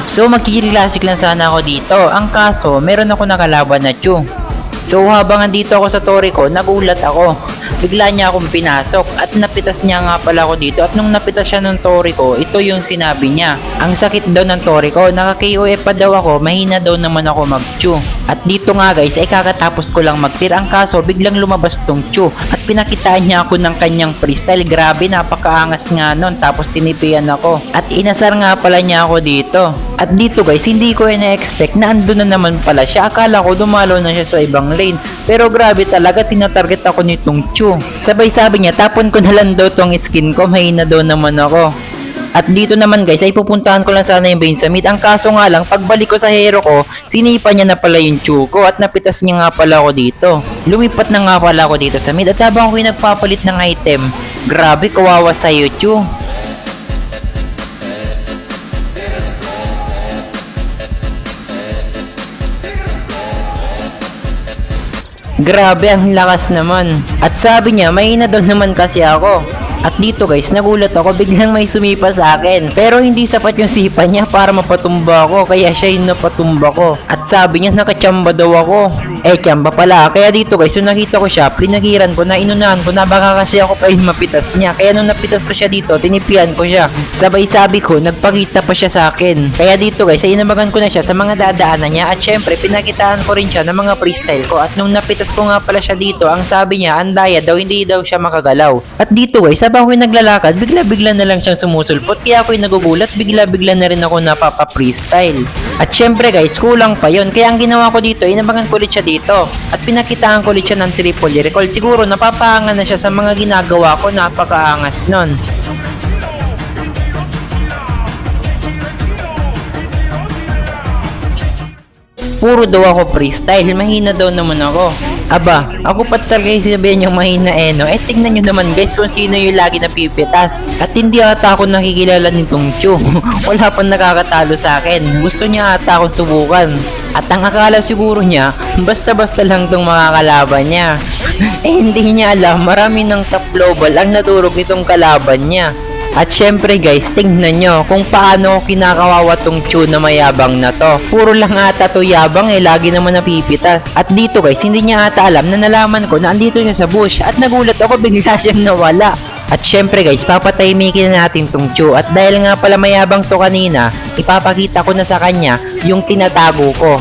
So magkiklasik lang sana ako dito. Ang kaso, meron ako nakalaban na Chu. So habang andito ako sa tori ko, nagulat ako. Bigla niya akong pinasok at napitas niya nga pala ako dito, at nung napitas siya ng tori ko, ito yung sinabi niya. Ang sakit daw ng tori ko, naka-KOF pa daw ako, mahina daw naman ako mag-chew. At dito nga guys ay kakatapos ko lang mag-clear, ang kaso biglang lumabas tong chew at pinakitaan niya ako ng kanyang freestyle. Grabe, napakaangas nga nun, tapos tinipian ako at inasar nga pala niya ako dito. At dito guys, hindi ko ina-expect na andun na naman pala siya. Akala ko dumalo na siya sa ibang lane, pero grabe talaga, tinatarget ako nitong chew. Sabay sabi niya, tapon ko na lang daw tong skin ko, mahina daw naman ako. At dito naman guys, ay pupuntahan ko lang sana yung Vayne Summit. Ang kaso nga lang, pagbalik ko sa hero ko, sinipa niya na pala yung chew ko at napitas niya nga pala ako dito. Lumipat na nga pala ako dito sa mid, at habang ako'y nagpapalit ng item, grabe, kawawa sa'yo chew. Grabe, ang lakas naman. At sabi niya, mahina daw naman kasi ako. At dito guys, nagulat ako, biglang may sumipa sa akin. Pero hindi sapat yung sipa niya para mapatumba ako, kaya siya yung napatumba ko. At sabi niya, nakachamba daw ako. Chamba pala. Kaya dito guys, nung nakita ko siya, plinagiran ko na, inunahan ko na, baka kasi ako pa yung mapitas niya. Kaya nung napitas ko siya dito, tinipian ko siya. Sabay sabi ko, nagpakita pa siya sa akin. Kaya dito guys, ay inamagan ko na siya sa mga dadaanan niya. At syempre, pinakitaan ko rin siya ng mga freestyle ko. At nung napitas ko nga pala siya dito, ang sabi niya, andaya daw, hindi daw siya makagalaw. At dito guys, habang ako'y naglalakad, bigla-bigla na lang siyang sumusulpot, kaya ako'y nagugulat, bigla-bigla na rin ako napapa-freestyle. At syempre guys, kulang pa yon, kaya ang ginawa ko dito, inabangan ko ulit siya dito, at pinakitaan ko ulit siya ng triple recall. Siguro napapaangan na siya sa mga ginagawa ko, napakaangas nun. Puro daw ako freestyle, mahina daw naman ako. Aba, ako pa talaga yung sinabihan yung mahina no. Tignan nyo naman guys kung sino yung lagi napipitas. At hindi ata ako nakikilala nitong Chu. Wala pang nakakatalo sa akin. Gusto niya ata akong subukan. At ang akala siguro niya, basta-basta lang tong makakalaban niya. Hindi niya alam, marami ng top global ang naturog nitong kalaban niya. At syempre guys, tingnan nyo kung paano kinakawawa tong Chu na mayabang na to. Puro lang ata to yabang lagi naman napipitas. At dito guys, hindi niya ata alam na nalaman ko na andito niya sa bush. At nagulat ako, bigla siyang nawala. At syempre guys, papatahimikin na natin tong Chu. At dahil nga pala mayabang to kanina, ipapakita ko na sa kanya yung tinatago ko.